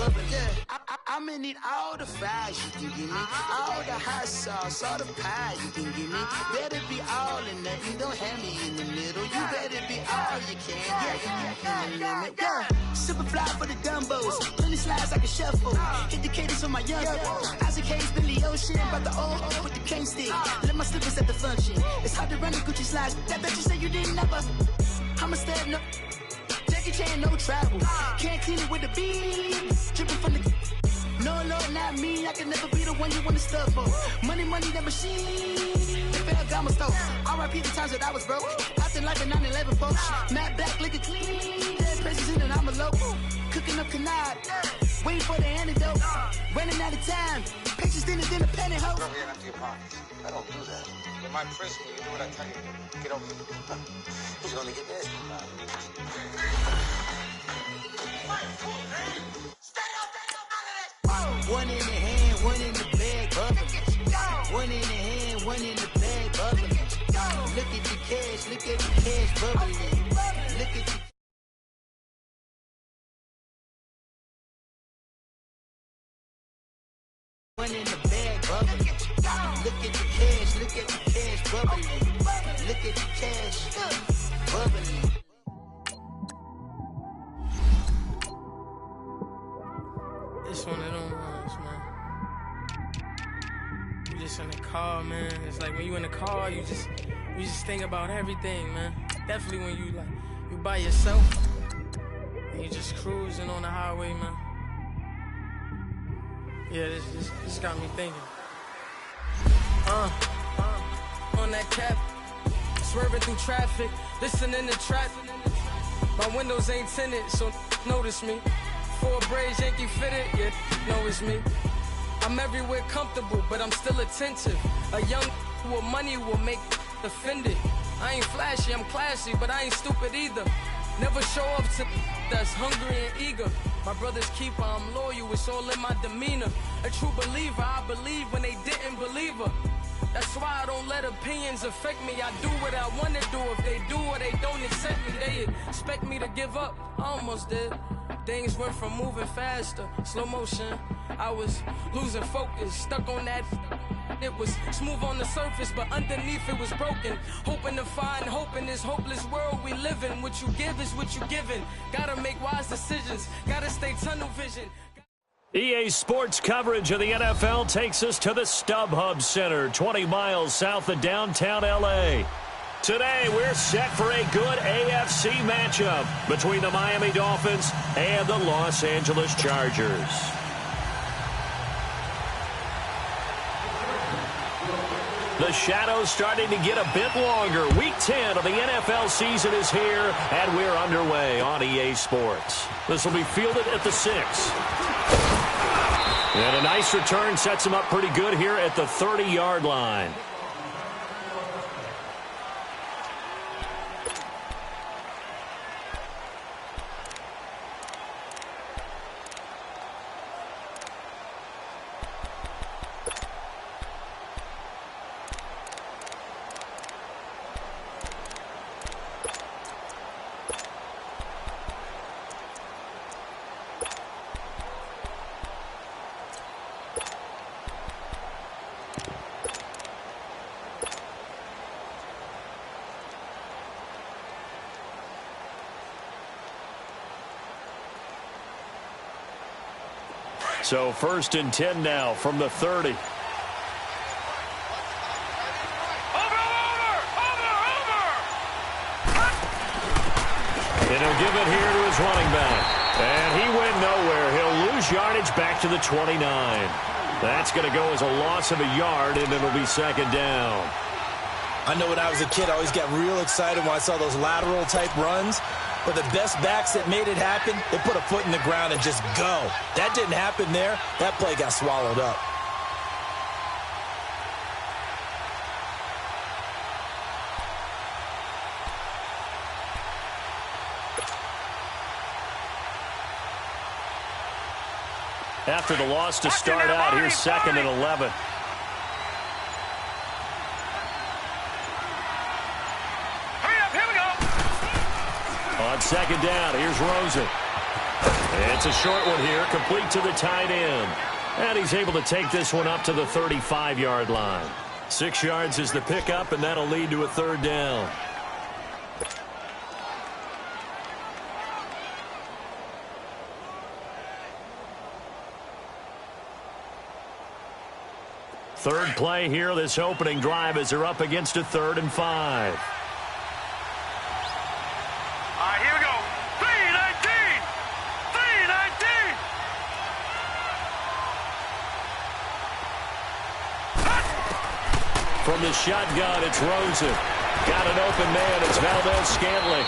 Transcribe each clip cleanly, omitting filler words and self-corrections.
bubbly. I'ma need all the fries you can give me, all the hot sauce, all the pie you can give me. Better be all in nothing, don't have me in the middle. You better be all you can, yeah, in the limit. Yeah, super fly for the dumbos, plenty slides like a shuffle. Hit the cadence on my young Isaac Hayes, Billy Ocean, about the old with the cane stick. Let my slippers at the function. It's hard to run the Gucci slides. That bet you say you didn't never. I'ma step no. Jackie Chan, no travel. Can't clean it with the beat. Dripping from the. No, Lord, not me. I can never be the one you wanna stuff for. Money, that machine. The Ferragamo store. R.I.P. the times that I was broke. Acting like a 9/11 folks. Matte black, liquor clean. Dead presses in and I'm a local. Cooking up canard. Waiting for the antidote. Running out of time. Pictures thinner than a penny hoe. Over here and empty your pockets. I don't do that. You're my prisoner. You do what I tell you. Get over here. He's gonna get this. One in the hand, one in the bag, bubbling. One in the hand, one in the bag, bubbling. Look at the cash, bubbling. Look at the one in the bag, bubbling. Look at the cash, bubbling. Look at the cash, bubbling. It's one of them ones, man. You just in the car, man. It's like when you in the car, you just think about everything, man. Definitely when you by yourself and you just cruising on the highway, man. Yeah, this got me thinking. On that cap, swerving through traffic, listening to trap. My windows ain't tinted, so notice me. 4 braids, Yankee fitted, yeah, know it's me. I'm everywhere comfortable, but I'm still attentive. A young with money will make offended. I ain't flashy, I'm classy, but I ain't stupid either. Never show up to that's hungry and eager. My brother's keeper, I'm loyal, it's all in my demeanor. A true believer, I believe when they didn't believe her. That's why I don't let opinions affect me. I do what I want to do. If they do or they don't accept me, they expect me to give up. I almost did. Things went from moving faster, slow motion. I was losing focus, stuck on that. It was smooth on the surface, but underneath it was broken. Hoping to find hope in this hopeless world we live in. What you give is what you given. Gotta make wise decisions. Gotta stay tunnel vision. EA Sports coverage of the NFL takes us to the StubHub Center, 20 miles south of downtown L.A. Today, we're set for a good AFC matchup between the Miami Dolphins and the Los Angeles Chargers. The shadow's starting to get a bit longer. Week 10 of the NFL season is here, and we're underway on EA Sports. This will be fielded at the 6. And a nice return sets him up pretty good here at the 30-yard line. So 1st and 10 now from the 30. Over! And he'll give it here to his running back. And he went nowhere. He'll lose yardage back to the 29. That's going to go as a loss of a yard, and it'll be 2nd down. I know when I was a kid, I always got real excited when I saw those lateral-type runs. But the best backs that made it happen, they put a foot in the ground and just go. That didn't happen there. That play got swallowed up. After the loss to start out, here's 2nd and 11. On 2nd down, here's Rosen. It's a short one here, complete to the tight end. And he's able to take this one up to the 35-yard line. 6 yards is the pickup, and that'll lead to a third down. Third play here, this opening drive, as they're up against a 3rd and 5. All right, here we go. 3-19! 3-19! From the shotgun, it's Rosen. Got an open man, it's Valdez-Scantling.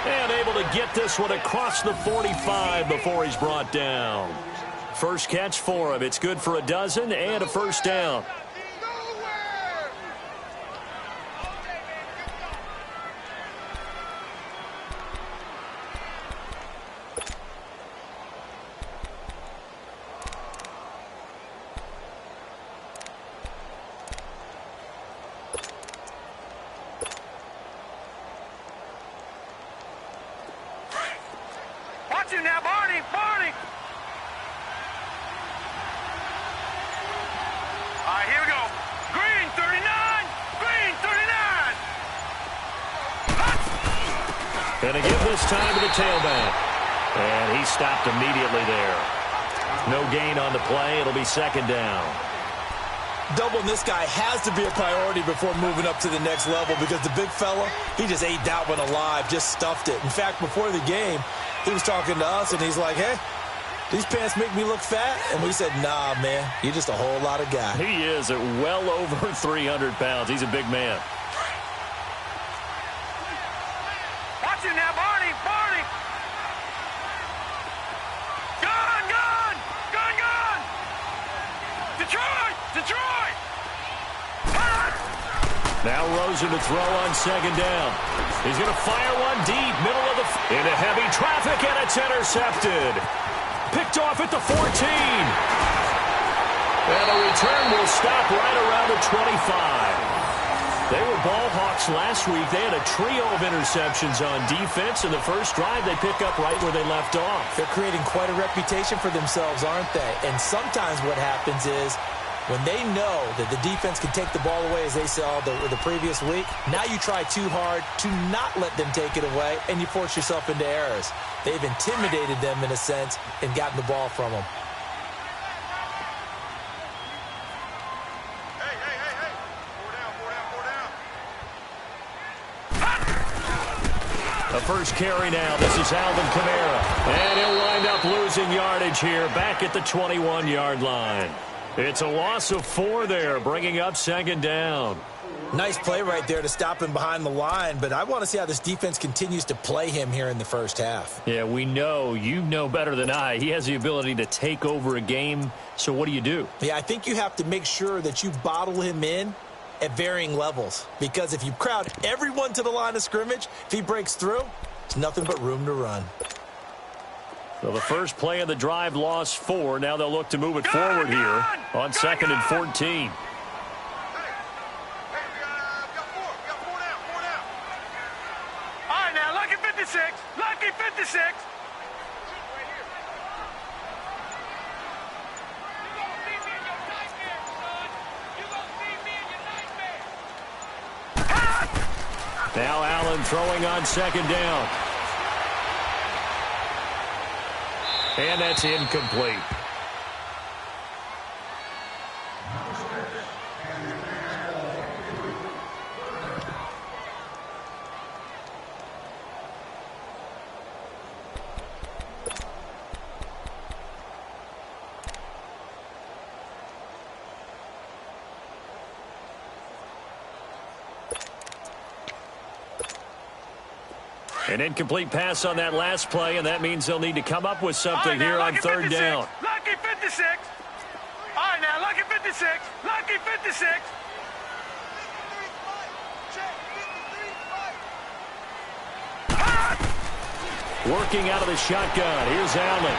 And able to get this one across the 45 before he's brought down. First catch for him. It's good for a dozen and a first down. Watch him now, Barney! Barney! All right, here we go. Green, 39! Green, 39! Gonna give this time to the tailback. And he stopped immediately there. No gain on the play. It'll be second down. Doubling this guy has to be a priority before moving up to the next level because the big fella, he just ate that one alive, just stuffed it. In fact, before the game, he was talking to us, and he's like, hey, these pants make me look fat? And we said, nah, man, you're just a whole lot of guy. He is at well over 300 pounds. He's a big man. Watch him now, Barney! Barney! Gun! Gun! Gun! Gun! Detroit! Detroit! Now Rosen to throw on second down. He's going to fire one deep, middle of the into heavy traffic, and it's intercepted. Picked off at the 14. And the return will stop right around the 25. They were ball hawks last week. They had a trio of interceptions on defense. In the first drive, they pick up right where they left off. They're creating quite a reputation for themselves, aren't they? And sometimes what happens is when they know that the defense can take the ball away, as they saw the previous week, now you try too hard to not let them take it away, and you force yourself into errors. They've intimidated them in a sense and gotten the ball from them. Hey. 4 down. The first carry now. This is Alvin Kamara. And he'll wind up losing yardage here back at the 21-yard line. It's a loss of 4 there, bringing up second down. Nice play right there to stop him behind the line, but I want to see how this defense continues to play him here in the first half. Yeah, we know. You know better than I. He has the ability to take over a game, so what do you do? Yeah, I think you have to make sure that you bottle him in at varying levels, because if you crowd everyone to the line of scrimmage, if he breaks through, it's nothing but room to run. So the first play of the drive lost 4. Now they'll look to move it forward here on second and 14. We got 4 down. All right, now, lucky 56. Lucky 56. Now Allen throwing on second down. And that's incomplete. An incomplete pass on that last play, and that means they'll need to come up with something here on third down. Lucky 56. All right, now, lucky 56. Lucky 56. Working out of the shotgun. Here's Allen.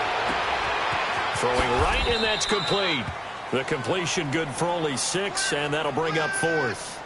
Throwing right, and that's complete. The completion good for only 6, and that'll bring up 4th.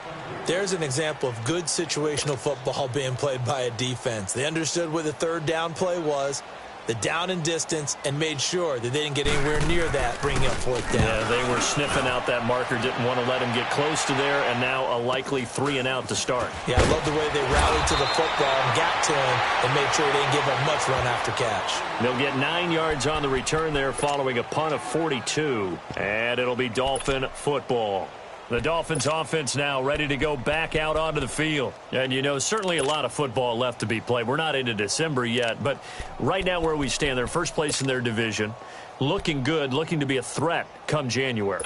There's an example of good situational football being played by a defense. They understood where the third down play was, the down and distance, and made sure that they didn't get anywhere near that, bringing up fourth down. Yeah, they were sniffing out that marker, didn't want to let him get close to there, and now a likely 3-and-out to start. Yeah, I love the way they rallied to the football and got to him and made sure they didn't give up much run after catch. They'll get 9 yards on the return there following a punt of 42, and it'll be Dolphin football. The Dolphins offense now ready to go back out onto the field. And, you know, certainly a lot of football left to be played. We're not into December yet, but right now where we stand, they're first place in their division, looking good, looking to be a threat come January.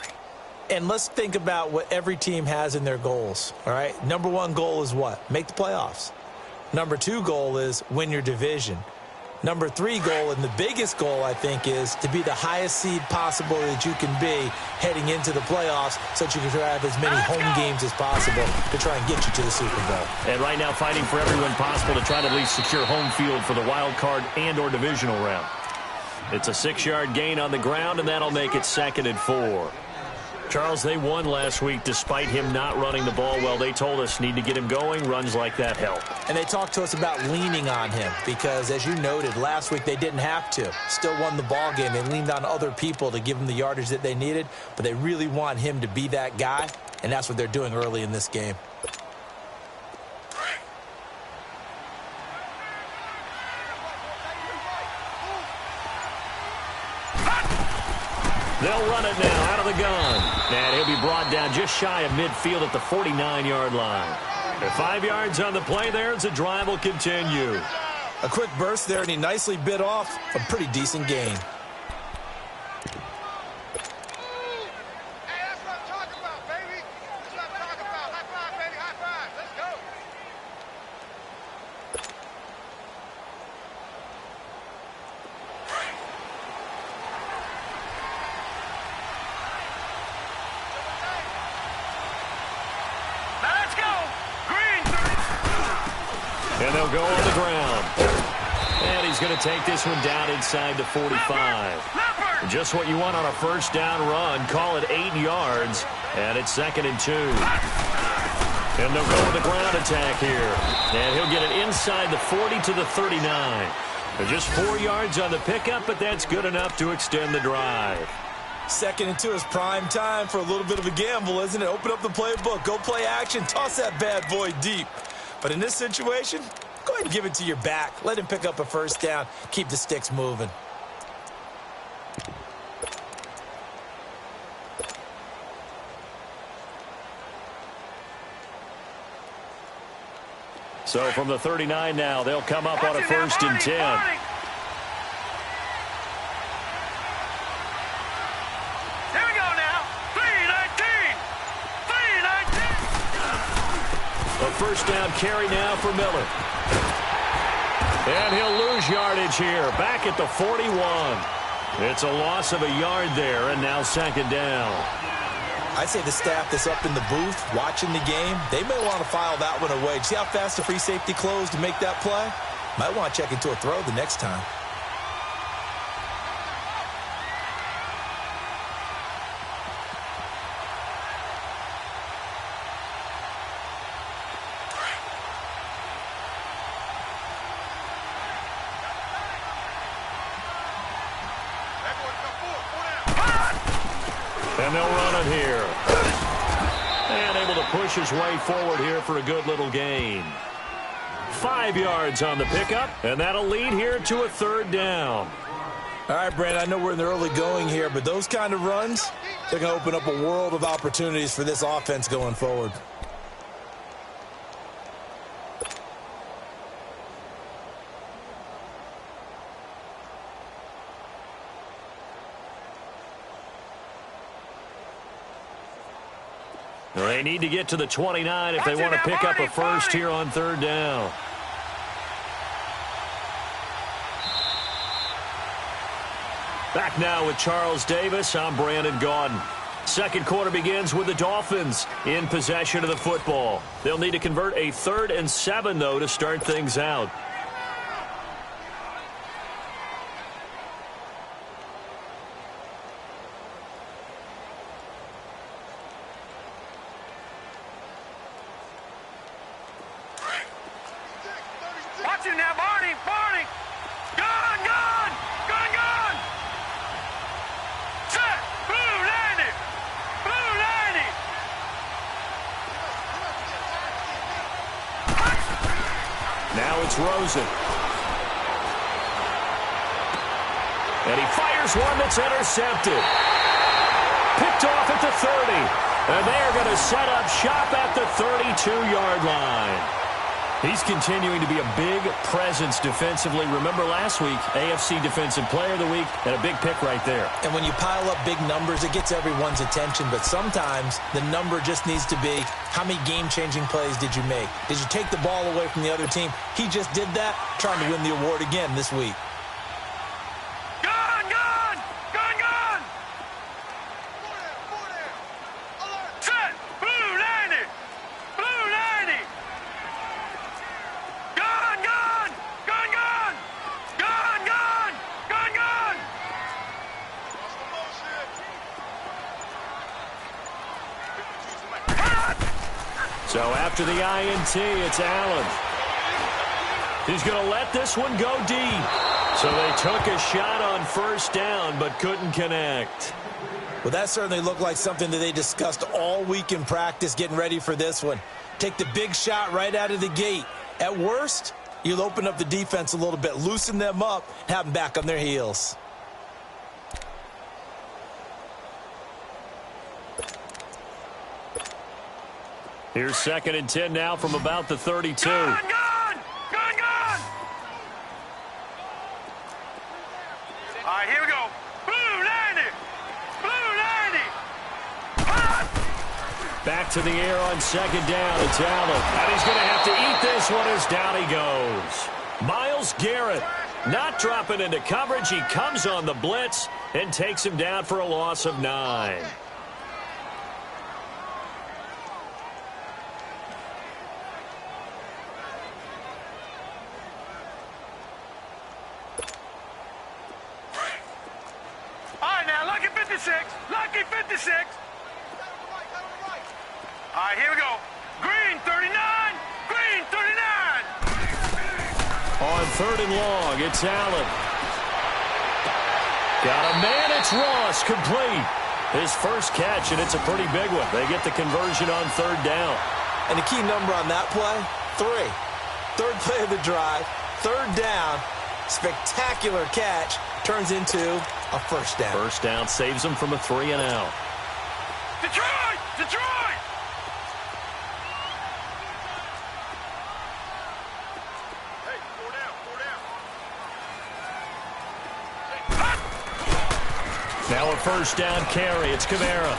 And let's think about what every team has in their goals, all right? Number one goal is what? Make the playoffs. Number two goal is win your division. Number three goal, and the biggest goal, I think, is to be the highest seed possible that you can be heading into the playoffs so that you can have as many home games as possible to try and get you to the Super Bowl. And right now fighting for everyone possible to try to at least secure home field for the wild card and or divisional round. It's a 6-yard gain on the ground, and that'll make it 2nd and 4. Charles, they won last week despite him not running the ball well. They told us need to get him going. Runs like that help. And they talked to us about leaning on him because, as you noted, last week they didn't have to. Still won the ball game. They leaned on other people to give them the yardage that they needed, but they really want him to be that guy, and that's what they're doing early in this game. They'll run it now out of the gun. And he'll be brought down just shy of midfield at the 49-yard line. At 5 yards on the play there as the drive will continue. A quick burst there, and he nicely bit off a pretty decent gain. And they'll go on the ground. And he's going to take this one down inside the 45. Just what you want on a first down run. Call it 8 yards. And it's 2nd and 2. And they'll go with the ground attack here. And he'll get it inside the 40 to the 39. Just 4 yards on the pickup, but that's good enough to extend the drive. 2nd and 2 is prime time for a little bit of a gamble, isn't it? Open up the playbook. Go play action. Toss that bad boy deep. But in this situation, go ahead and give it to your back. Let him pick up a first down. Keep the sticks moving. So from the 39 now, they'll come up on a 1st and 10. A first down carry now for Miller. And he'll lose yardage here. Back at the 41. It's a loss of a yard there, and now 2nd down. I'd say the staff that's up in the booth watching the game, they may want to file that one away. See how fast the free safety closed to make that play? Might want to check into a throw the next time. And they'll run it here. And able to push his way forward here for a good little gain. 5 yards on the pickup, and that'll lead here to a 3rd down. All right, Brandon, I know we're in the early going here, but those kind of runs, they're going to open up a world of opportunities for this offense going forward. They need to get to the 29 if they want to pick up a first here on 3rd down. Back now with Charles Davis. I'm Brandon Gaudin. 2nd quarter begins with the Dolphins in possession of the football. They'll need to convert a 3rd and 7, though, to start things out. Watch it now, Barney! Barney! Gun! Gun! Now it's Rosen. And he fires one that's intercepted. Picked off at the 30. And they're going to set up shop at the 32-yard line. He's continuing to be a big presence defensively. Remember last week, AFC Defensive Player of the Week, and a big pick right there. And when you pile up big numbers, it gets everyone's attention. But sometimes the number just needs to be, how many game-changing plays did you make? Did you take the ball away from the other team? He just did that, trying to win the award again this week. So after the INT, it's Allen. He's going to let this one go deep. So they took a shot on first down, but couldn't connect. Well, that certainly looked like something that they discussed all week in practice, getting ready for this one. Take the big shot right out of the gate. At worst, you'll open up the defense a little bit, loosen them up, have them back on their heels. Here's 2nd and 10 now from about the 32. Gone! All right, here we go. Blue 90! Back to the air on 2nd down. It's Allen. And he's going to have to eat this one as down he goes. Myles Garrett not dropping into coverage. He comes on the blitz and takes him down for a loss of 9. Lucky 56. All right, here we go. Green 39. Green 39. On 3rd and long, it's Allen. Got a man, it's Ross, complete. His first catch, and it's a pretty big one. They get the conversion on 3rd down. And the key number on that play, 3. 3rd play of the drive, 3rd down, spectacular catch, turns into a first down. First down saves them from a 3-and-out. Detroit! Detroit! Hey, 4 down. Now a first down carry. It's Kamara.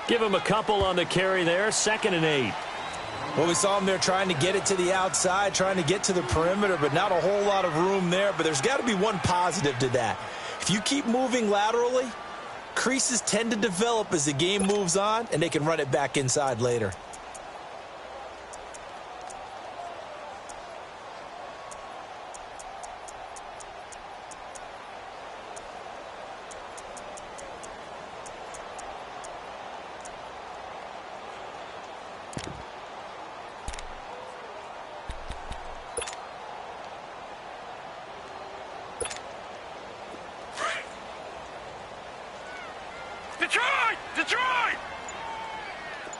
Give him a couple on the carry there. 2nd and 8. Well, we saw him there trying to get it to the outside, trying to get to the perimeter, but not a whole lot of room there. But there's got to be one positive to that. If you keep moving laterally, creases tend to develop as the game moves on, and they can run it back inside later. Detroit! Detroit!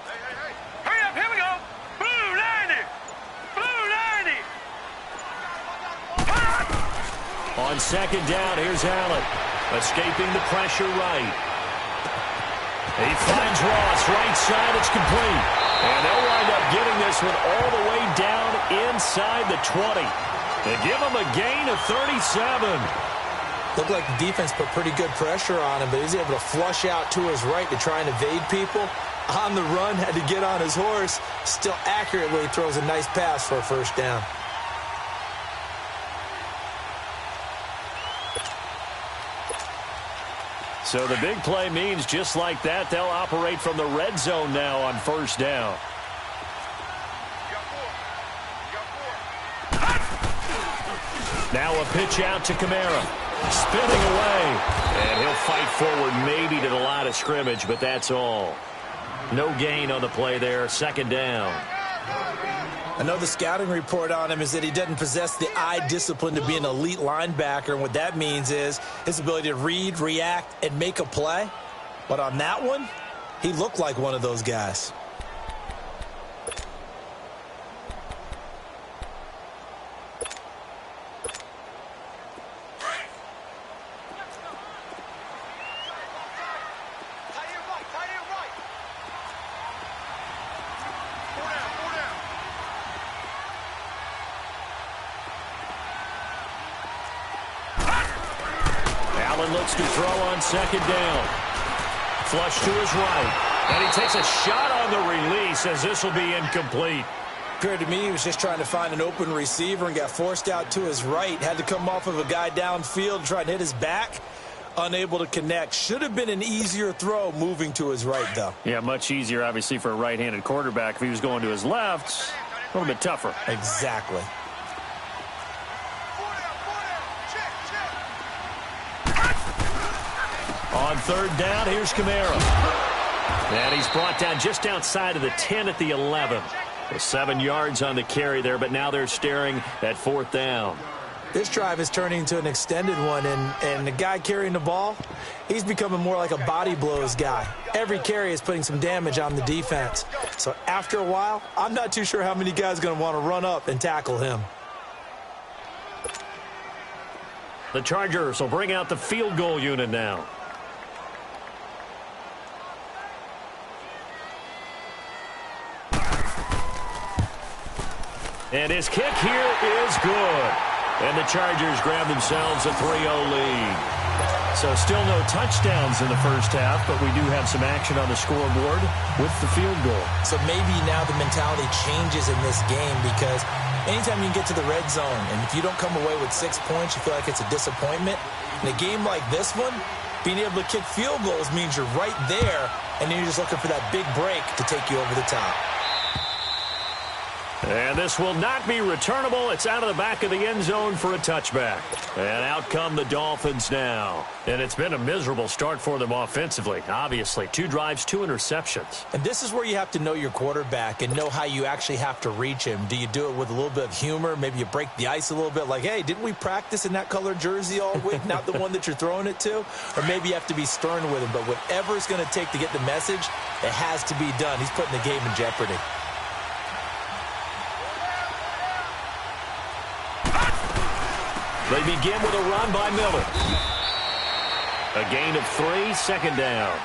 Hey, hey, hey. Hurry up, here we go. Blue 90! Blue 90! On 2nd down, here's Allen. Escaping the pressure right. He finds Ross, right side, it's complete. And they'll wind up getting this one all the way down inside the 20. They give him a gain of 37. Looked like the defense put pretty good pressure on him, but he's able to flush out to his right to try and evade people. On the run, had to get on his horse. Still accurately throws a nice pass for a first down. So the big play means just like that, they'll operate from the red zone now on first down. Now a pitch out to Kamara. Spinning away. And he'll fight forward maybe to the line of scrimmage, but that's all. No gain on the play there. 2nd down. I know the scouting report on him is that he doesn't possess the eye discipline to be an elite linebacker, and what that means is his ability to read, react, and make a play. But on that one, he looked like one of those guys. Allen looks to throw on second down. Flush to his right. And he takes a shot on the release as this will be incomplete. Appeared to me he was just trying to find an open receiver and got forced out to his right. Had to come off of a guy downfield, try to hit his back. Unable to connect. Should have been an easier throw moving to his right, though. Yeah, much easier, obviously, for a right-handed quarterback. If he was going to his left, a little bit tougher. Exactly. On third down, here's Kamara. And he's brought down just outside of the 10 at the 11. With 7 yards on the carry there, but now they're staring at fourth down. This drive is turning into an extended one, and the guy carrying the ball, he's becoming more like a body blows guy. Every carry is putting some damage on the defense. So after a while, I'm not too sure how many guys are going to want to run up and tackle him. The Chargers will bring out the field goal unit now. And his kick here is good. And the Chargers grab themselves a 3-0 lead. So still no touchdowns in the first half, but we do have some action on the scoreboard with the field goal. So maybe now the mentality changes in this game because anytime you can get to the red zone, and if you don't come away with 6 points, you feel like it's a disappointment. In a game like this one, being able to kick field goals means you're right there, and then you're just looking for that big break to take you over the top. And this will not be returnable. It's out of the back of the end zone for a touchback. And out come the Dolphins now. And it's been a miserable start for them offensively. Obviously, 2 drives, 2 interceptions. And this is where you have to know your quarterback and know how you actually have to reach him. Do you do it with a little bit of humor? Maybe you break the ice a little bit like, hey, didn't we practice in that color jersey all week? Not the one that you're throwing it to? Or maybe you have to be stern with him. But whatever it's going to take to get the message, it has to be done. He's putting the game in jeopardy. They begin with a run by Miller. A gain of 3, second down.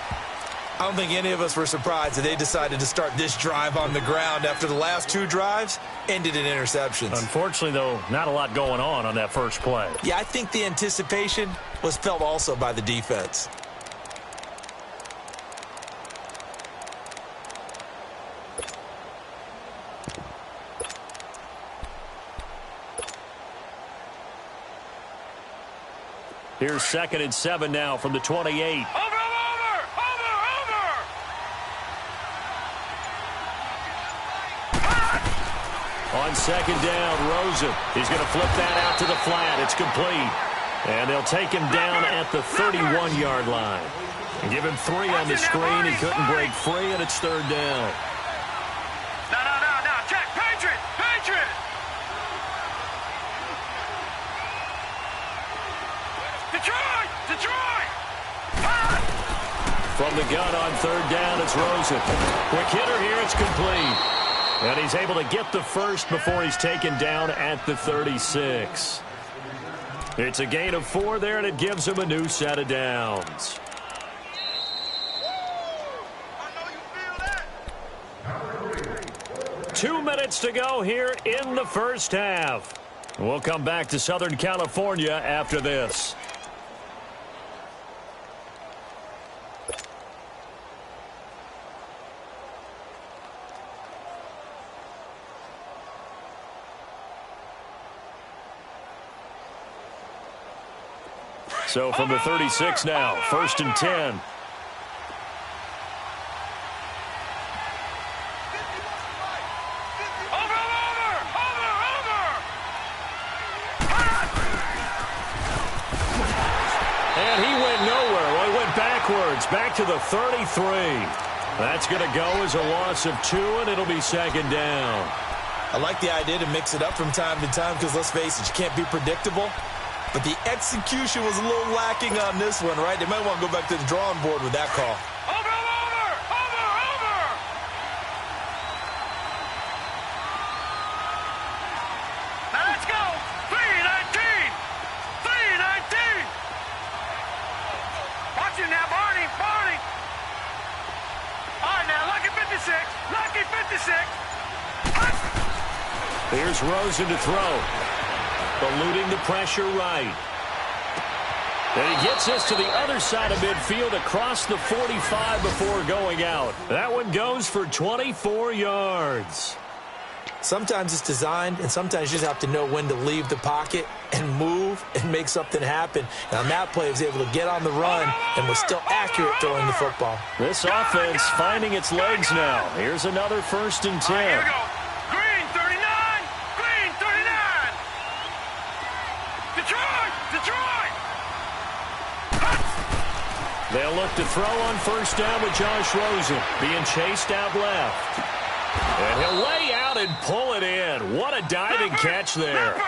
I don't think any of us were surprised that they decided to start this drive on the ground after the last 2 drives ended in interceptions. Unfortunately, though, not a lot going on that first play. Yeah, I think the anticipation was felt also by the defense. Here's 2nd and 7 now from the 28. Over! On second down, Rosen. He's going to flip that out to the flat. It's complete. And they'll take him down at the 31-yard line. And give him 3 on the screen. He couldn't break free, and it's 3rd down. No. Check. Patriot. Detroit! From the gun on 3rd down, it's Rosen. Quick hitter here, it's complete. And he's able to get the first before he's taken down at the 36. It's a gain of 4 there, and it gives him a new set of downs. I know you feel that. 2 minutes to go here in the first half. We'll come back to Southern California after this. So from the 36 now, 1st and 10. And he went nowhere. Well, he went backwards, back to the 33. That's going to go as a loss of 2, and it'll be 2nd down. I like the idea to mix it up from time to time because, let's face it, you can't be predictable. But the execution was a little lacking on this one, right? They might want to go back to the drawing board with that call. Over! Now let's go! 3-19! Watch it now, Barney! All right, now, lucky 56! Here's Rosen to throw. Eluding the pressure right. And he gets us to the other side of midfield across the 45 before going out. That one goes for 24 yards. Sometimes it's designed, and sometimes you just have to know when to leave the pocket and move and make something happen. And on that play, he was able to get on the run and was still accurate throwing the football. This offense finding its legs now. Here's another 1st and 10. Here we go. Green 39. Green 39. Detroit. Detroit. They'll look to throw on 1st down with Josh Rosen being chased out left. And he'll lay out and pull it in. What a diving catch there.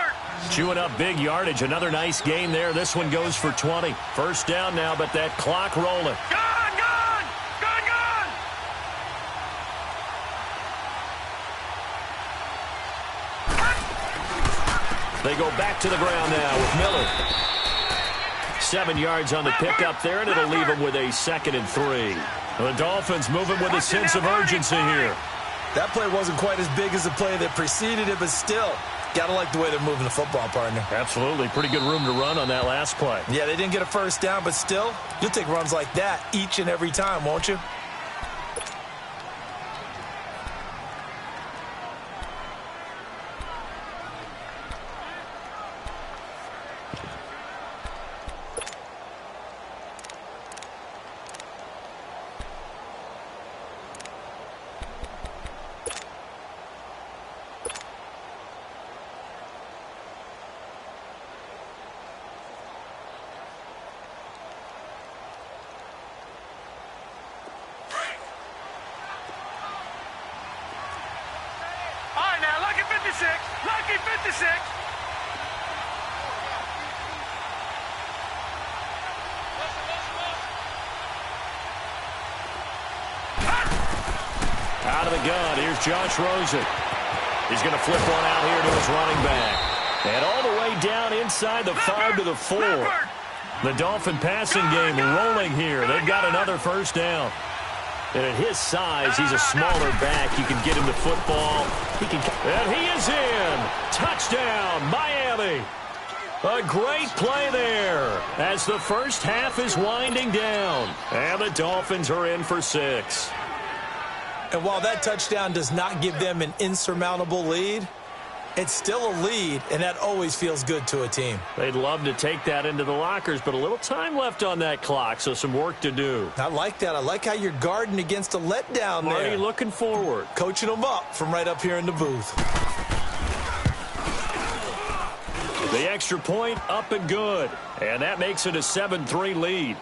Chewing up big yardage. Another nice gain there. This one goes for 20. 1st down now, but that clock rolling. Gone, gone, gone, gone. They go back to the ground now with Miller. 7 yards on the pickup there, and it'll leave them with a 2nd and 3. The Dolphins moving with a sense of urgency here. That play wasn't quite as big as the play that preceded it, but still, got to like the way they're moving the football, partner. Absolutely. Pretty good room to run on that last play. Yeah, they didn't get a 1st down, but still, you'll take runs like that each and every time, won't you? Lucky 56. Lucky 56. Out of the gun, here's Josh Rosen. He's going to flip one out here to his running back. And all the way down inside the 5 to the 4. The Dolphin passing game rolling here. They've got another 1st down. And at his size, he's a smaller back. You can get him the football. And he is in. Touchdown, Miami. A great play there as the 1st half is winding down. And the Dolphins are in for 6. And while that touchdown does not give them an insurmountable lead, it's still a lead, and that always feels good to a team. They'd love to take that into the lockers, but a little time left on that clock, so some work to do. I like that. I like how you're guarding against a letdown there. Marty looking forward. Coaching them up from right up here in the booth. The extra point up and good, and that makes it a 7-3 lead.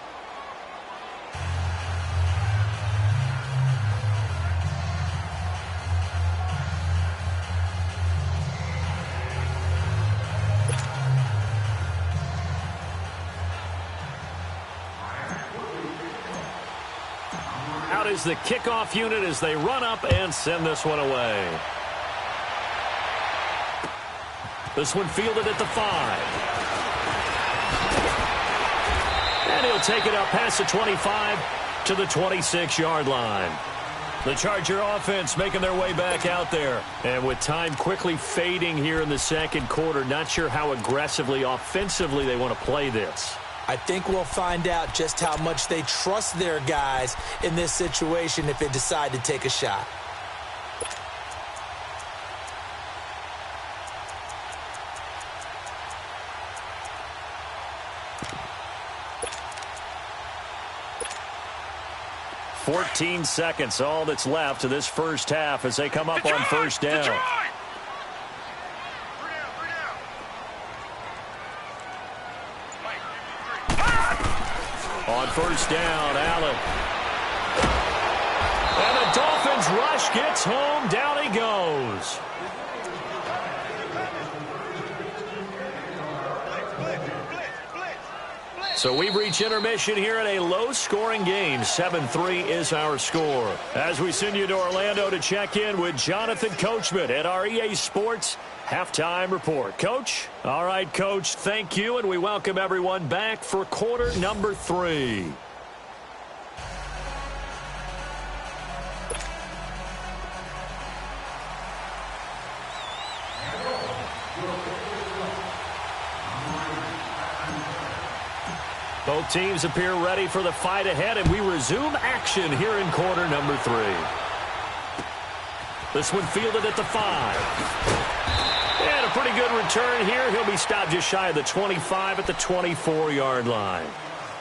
Out is the kickoff unit as they run up and send this one away. This one fielded at the 5. And he'll take it up past the 25 to the 26-yard line. The Charger offense making their way back out there. And with time quickly fading here in the 2nd quarter, not sure how aggressively, offensively they want to play this. I think we'll find out just how much they trust their guys in this situation if they decide to take a shot. $14 seconds, all that's left to this 1st half as they come up on 1st down. Detroit! On 1st down, Allen. And the Dolphins rush gets home. Down he goes. So we reach intermission here in a low-scoring game. 7-3 is our score. As we send you to Orlando to check in with Jonathan Coachman at our EA Sports Halftime Report. Coach? All right, Coach, thank you, and we welcome everyone back for quarter number 3. Both teams appear ready for the fight ahead, and we resume action here in quarter number 3. This one fielded at the 5. And a pretty good return here. He'll be stopped just shy of the 25 at the 24-yard line.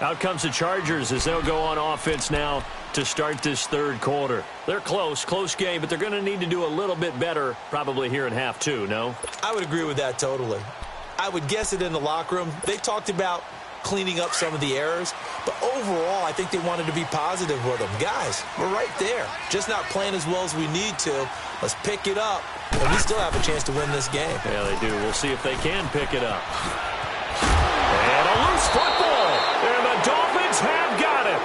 Out comes the Chargers as they'll go on offense now to start this third quarter. They're close game, but they're going to need to do a little bit better probably here in half 2, no? I would agree with that totally. I would guess it in the locker room. They talked about cleaning up some of the errors, but overall, I think they wanted to be positive with them. Guys, we're right there. Just not playing as well as we need to. Let's pick it up, and we still have a chance to win this game. Yeah, they do. We'll see if they can pick it up. And a loose football, and the Dolphins have got it.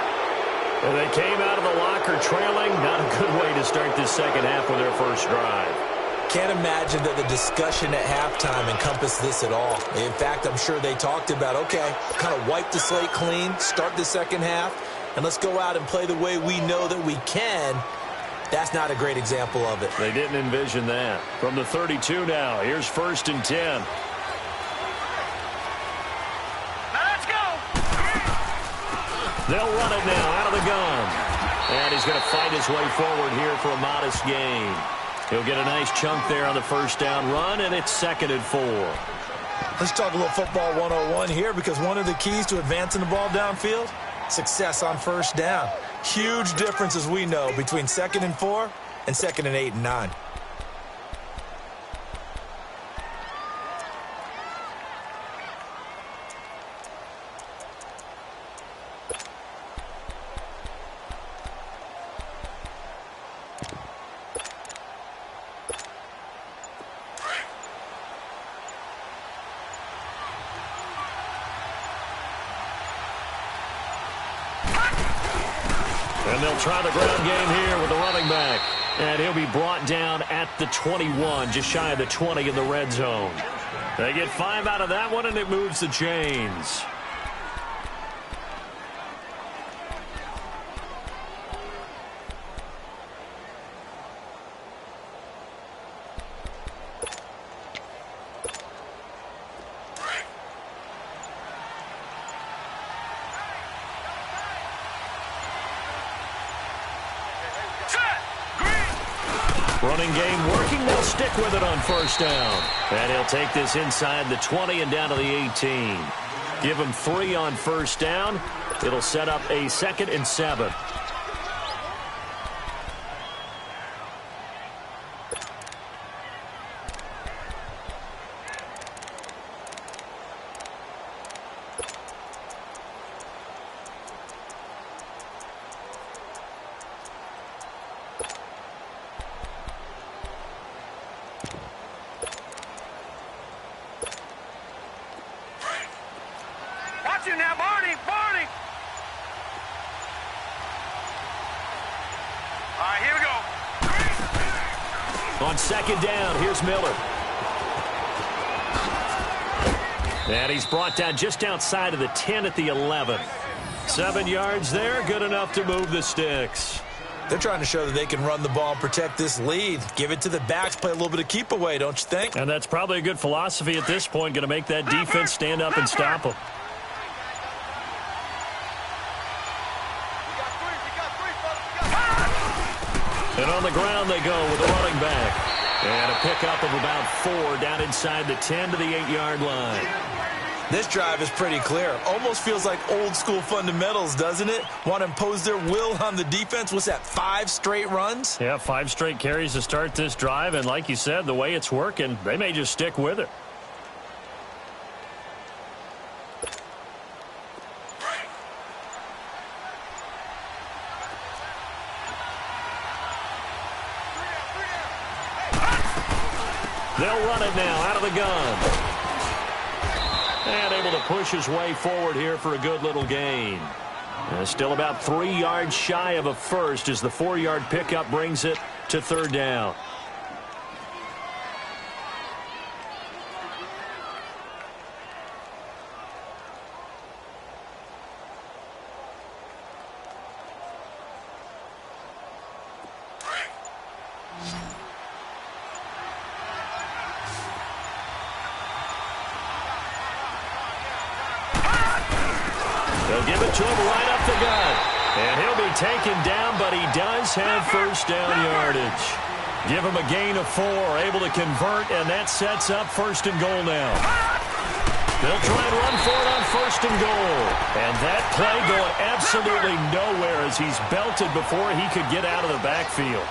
And they came out of the locker trailing. Not a good way to start this second half with their first drive. Can't imagine that the discussion at halftime encompassed this at all. In fact, I'm sure they talked about, okay, kind of wipe the slate clean, start the second half, and let's go out and play the way we know that we can. That's not a great example of it. They didn't envision that. From the 32 now, here's 1st and 10. They'll run it now out of the gun. And he's going to fight his way forward here for a modest gain. He'll get a nice chunk there on the first down run, and it's 2nd and 4. Let's talk a little football 101 here, because one of the keys to advancing the ball downfield, success on first down. Huge difference, as we know, between 2nd and 4 and 2nd and 8 and 9. And they'll try the ground game here with the running back. And he'll be brought down at the 21, just shy of the 20 in the red zone. They get 5 out of that one, and it moves the chains. Running game working. They'll stick with it on first down. And he'll take this inside the 20 and down to the 18. Give him 3 on first down. It'll set up a 2nd and 7. You now, Barney! All right, here we go. On 2nd down, here's Miller. And he's brought down just outside of the 10 at the 11. 7 yards there, good enough to move the sticks. They're trying to show that they can run the ball and protect this lead. Give it to the backs, play a little bit of keep away, don't you think? And that's probably a good philosophy at this point, going to make that defense stand up and stop them. And on the ground they go with the running back. And a pickup of about 4 down inside the 10 to the 8-yard line. This drive is pretty clear. Almost feels like old school fundamentals, doesn't it? Want to impose their will on the defense. What's that, 5 straight runs? Yeah, 5 straight carries to start this drive. And like you said, the way it's working, they may just stick with it. They'll run it now out of the gun. And able to push his way forward here for a good little gain. And still about 3 yards shy of a first as the 4-yard pickup brings it to 3rd down. to him right up the gut. And he'll be taken down, but he does have first down yardage. Give him a gain of 4, able to convert, and that sets up first and goal now. They'll try and run for it on first and goal. And that play going absolutely nowhere as he's belted before he could get out of the backfield.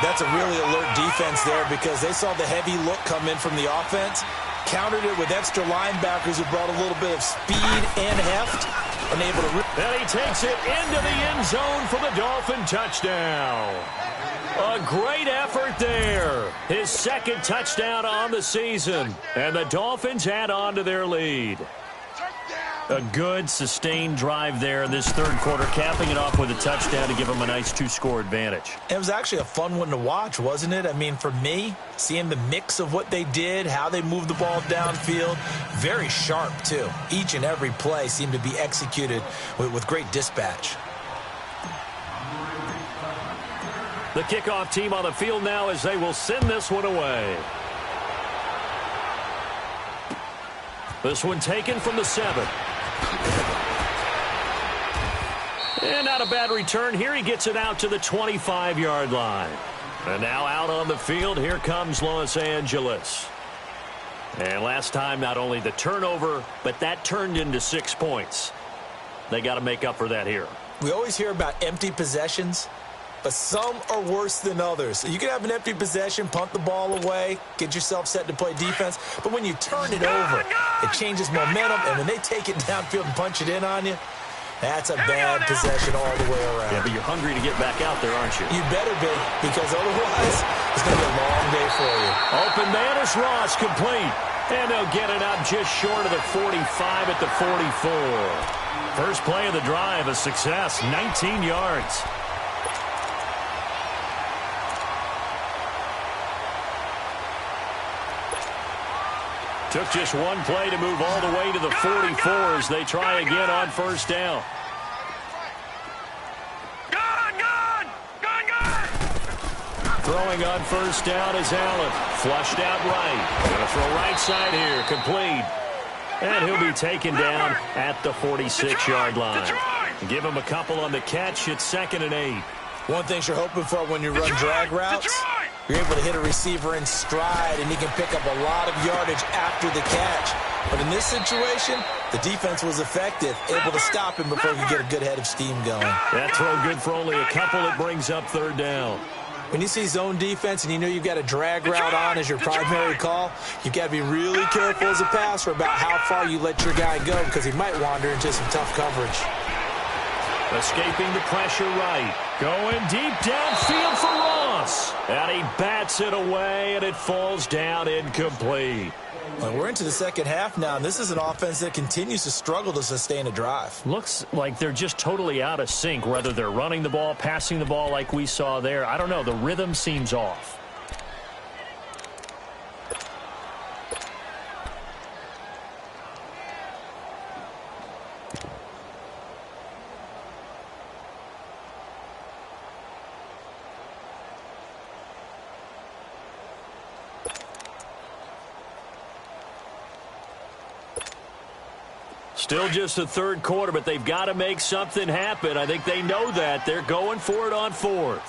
That's a really alert defense there because they saw the heavy look come in from the offense, countered it with extra linebackers who brought a little bit of speed and heft, and able to... And he takes it into the end zone for the Dolphin touchdown. A great effort there. His second touchdown on the season. And the Dolphins add on to their lead. A good, sustained drive there in this third quarter, capping it off with a touchdown to give them a nice 2-score advantage. It was actually a fun one to watch, wasn't it? I mean, for me, seeing the mix of what they did, how they moved the ball downfield, very sharp, too. Each and every play seemed to be executed with great dispatch. The kickoff team on the field now as they will send this one away. This one taken from the 7. And not a bad return here. He gets it out to the 25-yard line. And now out on the field, here comes Los Angeles. And last time, not only the turnover, but that turned into 6 points. They got to make up for that here. We always hear about empty possessions, but some are worse than others. You can have an empty possession, punt the ball away, get yourself set to play defense, but when you turn it over, it changes momentum, and when they take it downfield and punch it in on you, that's a bad possession all the way around. Yeah, but you're hungry to get back out there, aren't you? You better be, because otherwise, it's going to be a long day for you. Open man is Ross, complete. And they'll get it up just short of the 45 at the 44. First play of the drive, a success, 19 yards. Took just one play to move all the way to the 44 as they try again on first down. Throwing on first down is Allen. Flushed out right. Going to throw right side here. Complete. And he'll be taken down at the 46-yard line. Give him a couple on the catch. It's 2nd and 8. One thing you're hoping for when you run drag routes, you're able to hit a receiver in stride, and he can pick up a lot of yardage after the catch. But in this situation, the defense was effective, able to stop him before he could get a good head of steam going. That throw good for only a couple. It brings up 3rd down. When you see zone defense and you know you've got a drag route on as your primary call, you've got to be really careful as a passer about how far you let your guy go because he might wander into some tough coverage. Escaping the pressure right. Going deep downfield for Ross. And he bats it away, and it falls down incomplete. Well, we're into the second half now, and this is an offense that continues to struggle to sustain a drive. Looks like they're just totally out of sync, whether they're running the ball, passing the ball like we saw there. I don't know. The rhythm seems off. Still just the third quarter, but they've got to make something happen. I think they know that. They're going for it on 4th.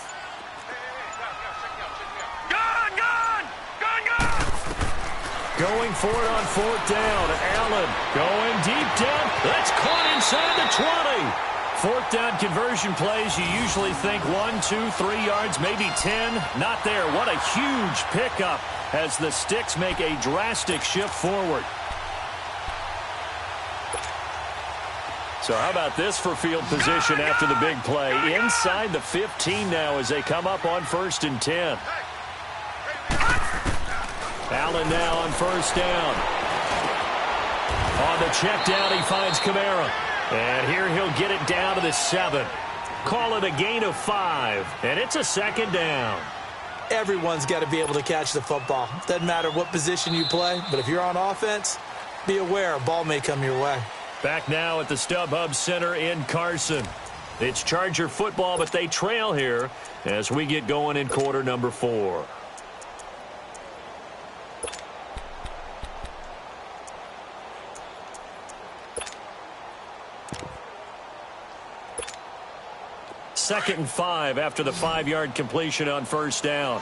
Going for it on 4th down. Allen going deep down. That's caught inside the 20. 4th down conversion plays, you usually think 1, 2, 3 yards, maybe 10. Not there. What a huge pickup as the Sticks make a drastic shift forward. So how about this for field position after the big play? Inside the 15 now as they come up on 1st and 10. Allen now on first down. On the check down, he finds Kamara. And here he'll get it down to the 7. Call it a gain of 5. And it's a 2nd down. Everyone's got to be able to catch the football. Doesn't matter what position you play, but if you're on offense, be aware a ball may come your way. Back now at the StubHub Center in Carson. It's Charger football, but they trail here as we get going in quarter number 4. 2nd and 5 after the 5-yard completion on first down.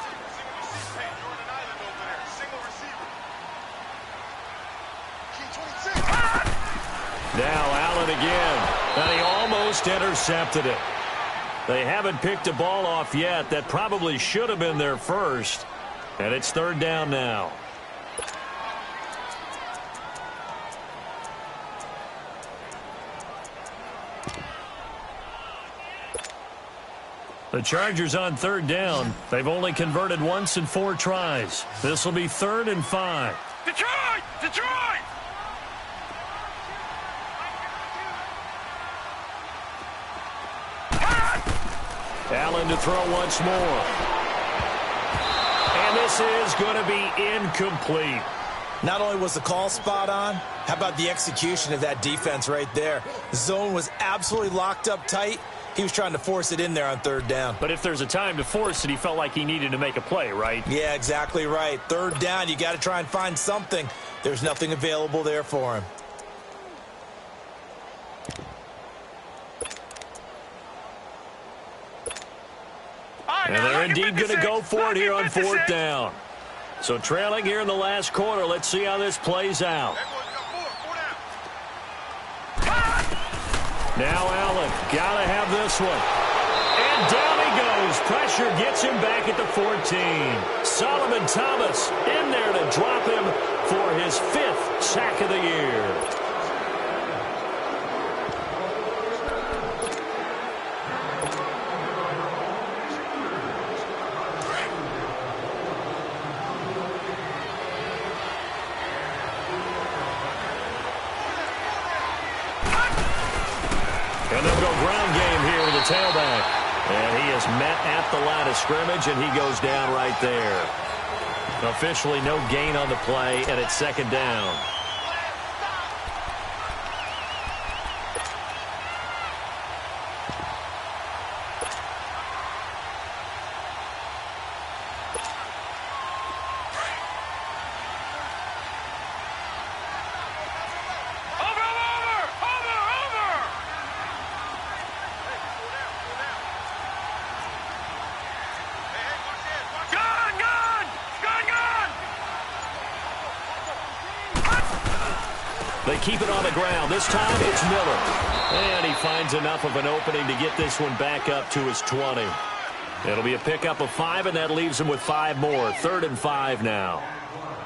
Now Allen again, and he almost intercepted it. They haven't picked a ball off yet. That probably should have been their first, and it's 3rd down now. The Chargers on 3rd down. They've only converted once in 4 tries. This will be 3rd and 5. Detroit! Detroit! Allen to throw once more. And this is going to be incomplete. Not only was the call spot on, how about the execution of that defense right there? The zone was absolutely locked up tight. He was trying to force it in there on 3rd down. But if there's a time to force it, he felt like he needed to make a play, right? Yeah, exactly right. 3rd down, you got to try and find something. There's nothing available there for him. And they're indeed going to go for it here on 4th down. So trailing here in the last quarter. Let's see how this plays out. Now Allen, got to have this one. And down he goes. Pressure gets him back at the 14. Solomon Thomas in there to drop him for his 5th sack of the year. And they'll go ground game here with the tailback. And he is met at the line of scrimmage, and he goes down right there. Officially no gain on the play, and it's 2nd down. They keep it on the ground. This time it's Miller. And he finds enough of an opening to get this one back up to his 20. It'll be a pickup of 5, and that leaves him with 5 more. 3rd and 5 now.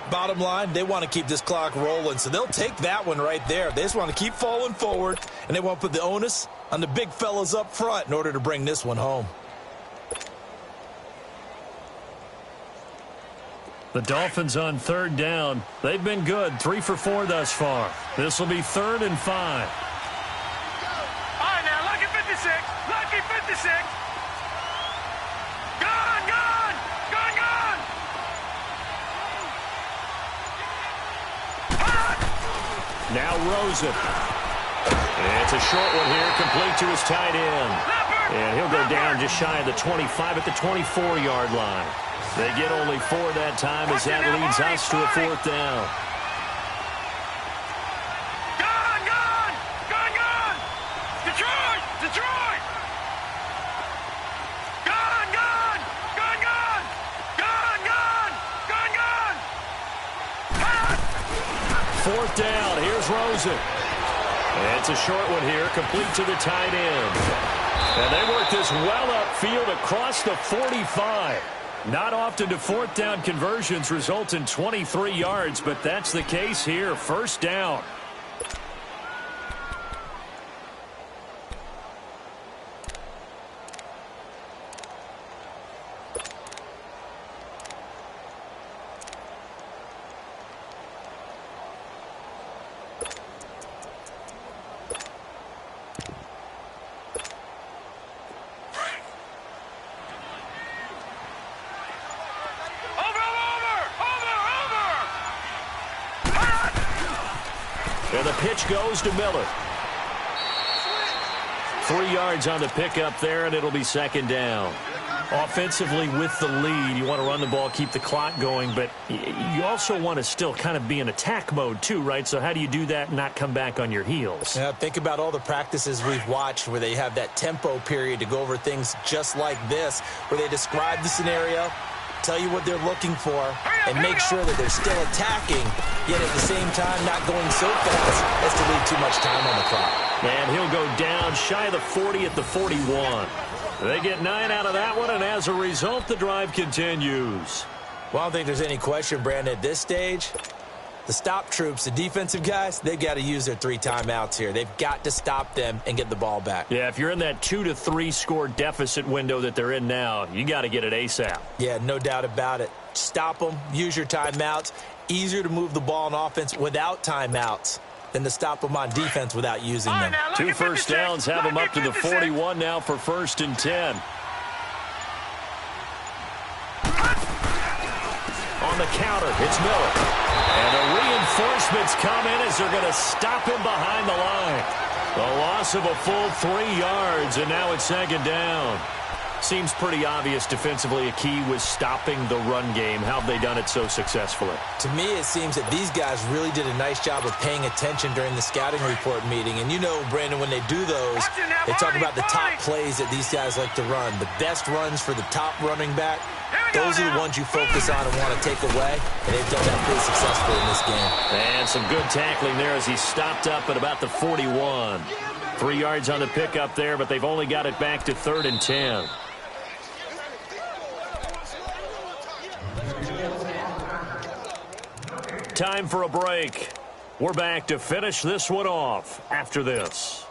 Bottom line, they want to keep this clock rolling, so they'll take that one right there. They just want to keep falling forward, and they want to put the onus on the big fellas up front in order to bring this one home. The Dolphins on 3rd down. They've been good, 3 for 4 thus far. This will be 3rd and 5. All right, now, lucky 56. Lucky 56. Gone, gone, gone, gone. Now Rosen. It's a short one here, complete to his tight end. And he'll go down just shy of the 25 at the 24-yard line. They get only 4 that time as that leads us to a 4th down. Gone, gone, gone, gone. Detroit, Detroit. Gone, gone, gone, gone. Gone, gone, gone, gone. 4th down, here's Rosen. It's a short one here, complete to the tight end. And they work this well upfield across the 45. Not often do 4th down conversions result in 23 yards, but that's the case here. 1st down. And the pitch goes to Miller. 3 yards on the pickup there, and it'll be 2nd down. Offensively with the lead, you want to run the ball, keep the clock going, but you also want to still kind of be in attack mode too, right? So how do you do that and not come back on your heels? Yeah, think about all the practices we've watched where they have that tempo period to go over things just like this, where they describe the scenario, tell you what they're looking for, and make sure that they're still attacking, yet at the same time not going so fast as to leave too much time on the clock. And he'll go down shy of the 40 at the 41. They get 9 out of that one, and as a result, the drive continues. Well, I don't think there's any question, Brandon, at this stage, the stop troops, the defensive guys, they've got to use their 3 timeouts here. They've got to stop them and get the ball back. Yeah, if you're in that 2 to 3 score deficit window that they're in now, you got to get it ASAP. Yeah, no doubt about it. Stop them, use your timeouts. Easier to move the ball on offense without timeouts than to stop them on defense without using them. 2 first downs have them up to the 41 now for 1st and 10. On the counter, it's Miller. And the reinforcements come in as they're going to stop him behind the line. A loss of a full 3 yards, and now it's 2nd down. Seems pretty obvious defensively a key was stopping the run game. How have they done it so successfully? To me, it seems that these guys really did a nice job of paying attention during the scouting report meeting. And you know, Brandon, when they do those, they talk about the top plays that these guys like to run. The best runs for the top running back, those are the ones you focus on and want to take away. And they've done that pretty successfully in this game. And some good tackling there as he stopped up at about the 41. 3 yards on the pickup there, but they've only got it back to 3rd and 10. Time for a break. We're back to finish this one off after this.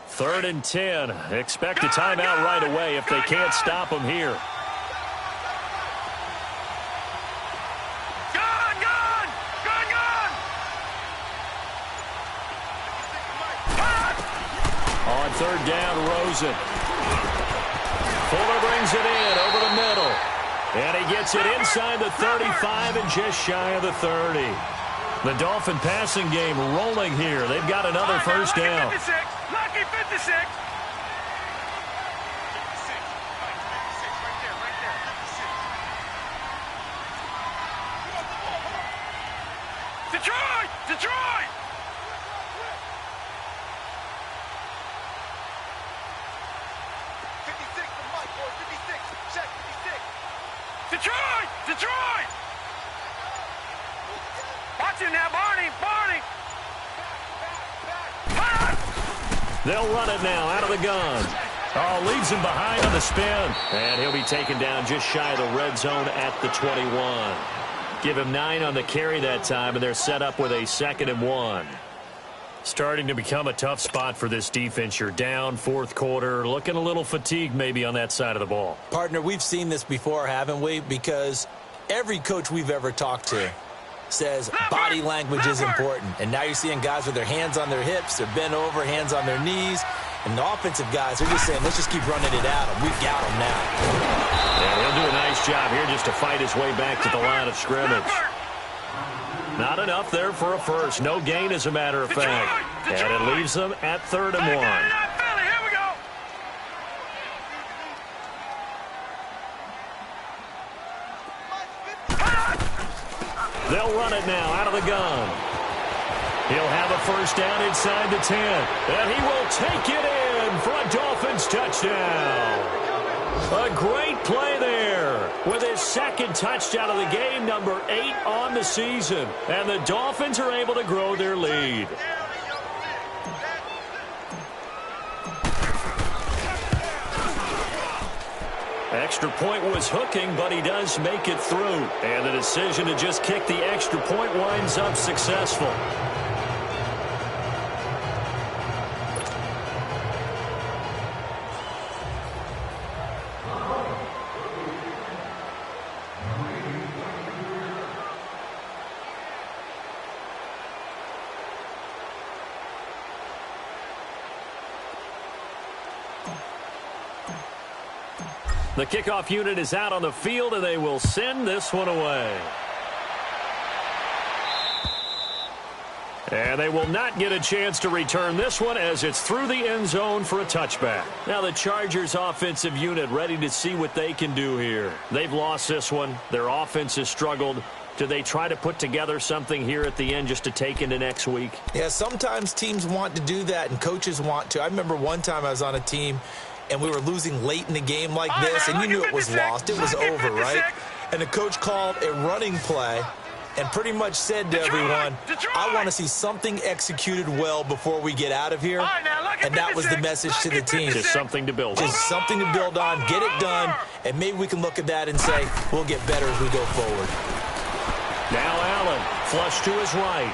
Third and 10. Expect a timeout right away if they can't stop them here. On 3rd down, Rosen. Fuller brings it in over the middle. And he gets it inside the 35 and just shy of the 30. The Dolphin passing game rolling here. They've got another first down. Lucky 56. Detroit! Detroit! Detroit! Detroit! Watch him now, Barney! Barney! They'll run it now out of the gun. Oh, leaves him behind on the spin. And he'll be taken down just shy of the red zone at the 21. Give him 9 on the carry that time, and they're set up with a 2nd and 1. Starting to become a tough spot for this defense. You're down 4th quarter, looking a little fatigued maybe on that side of the ball. Partner, we've seen this before, haven't we? Because every coach we've ever talked to says body language is important. And now you're seeing guys with their hands on their hips, they're bent over, hands on their knees. And the offensive guys are just saying, let's just keep running it at them. We've got them now. Yeah, he'll do a nice job here just to fight his way back to the line of scrimmage. Not enough there for a first. No gain, as a matter of fact. And it leaves them at 3rd and 1. They'll run it now out of the gun. He'll have a first down inside the 10. And he will take it in for a Dolphins touchdown. A great play there with his 2nd touchdown of the game, number 8 on the season. And the Dolphins are able to grow their lead. Extra point was hooking, but he does make it through. And the decision to just kick the extra point winds up successful. The kickoff unit is out on the field, and they will send this one away. And they will not get a chance to return this one as it's through the end zone for a touchback. Now the Chargers offensive unit ready to see what they can do here. They've lost this one. Their offense has struggled. Do they try to put together something here at the end just to take into next week? Yeah, sometimes teams want to do that and coaches want to. I remember one time I was on a team and we were losing late in the game like this, and you knew it was lost. It was over, right? And the coach called a running play and pretty much said to everyone, I want to see something executed well before we get out of here. And that was the message to the team. Just something to build on. Just something to build on, get it done, and maybe we can look at that and say, we'll get better as we go forward. Now Allen, flush to his right.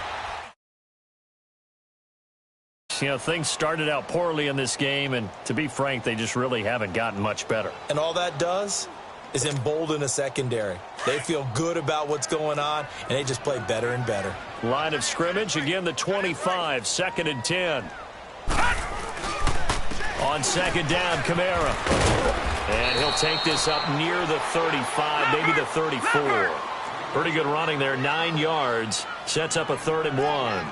You know, things started out poorly in this game, and to be frank, they just really haven't gotten much better. And all that does is embolden a secondary. They feel good about what's going on, and they just play better and better. Line of scrimmage, again the 25, 2nd and 10. On 2nd down, Kamara. And he'll take this up near the 35, maybe the 34. Pretty good running there, 9 yards. Sets up a 3rd and 1.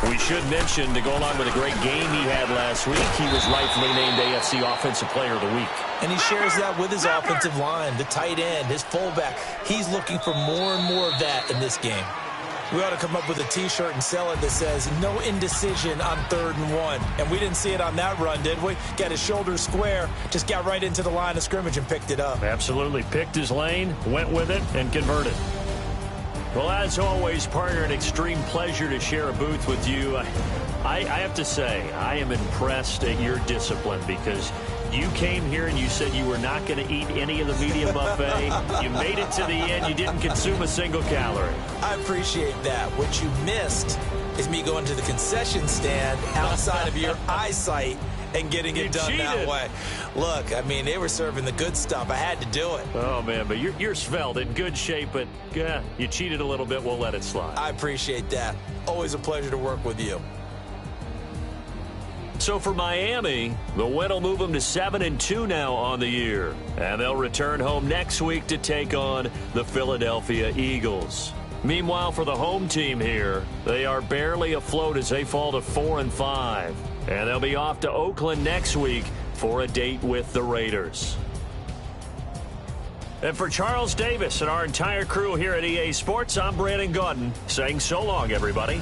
We should mention, to go along with a great game he had last week, he was rightfully named AFC Offensive Player of the Week. And he shares that with his offensive line, the tight end, his fullback. He's looking for more and more of that in this game. We ought to come up with a T-shirt and sell it that says, no indecision on 3rd and 1. And we didn't see it on that run, did we? Got his shoulders square, just got right into the line of scrimmage and picked it up. Absolutely. Picked his lane, went with it, and converted. Well, as always, partner, an extreme pleasure to share a booth with you. I have to say, I am impressed at your discipline because you came here and you said you were not going to eat any of the medium buffet. You made it to the end. You didn't consume a single calorie. I appreciate that. What you missed is me going to the concession stand outside of your eyesight and getting it done that way. Look, I mean, they were serving the good stuff. I had to do it. Oh, man, but you're svelte, in good shape, but you cheated a little bit. We'll let it slide. I appreciate that. Always a pleasure to work with you. So for Miami, the win will move them to 7-2 now on the year. And they'll return home next week to take on the Philadelphia Eagles. Meanwhile, for the home team here, they are barely afloat as they fall to 4-5. And they'll be off to Oakland next week for a date with the Raiders. And for Charles Davis and our entire crew here at EA Sports, I'm Brandon Gaudin saying so long, everybody.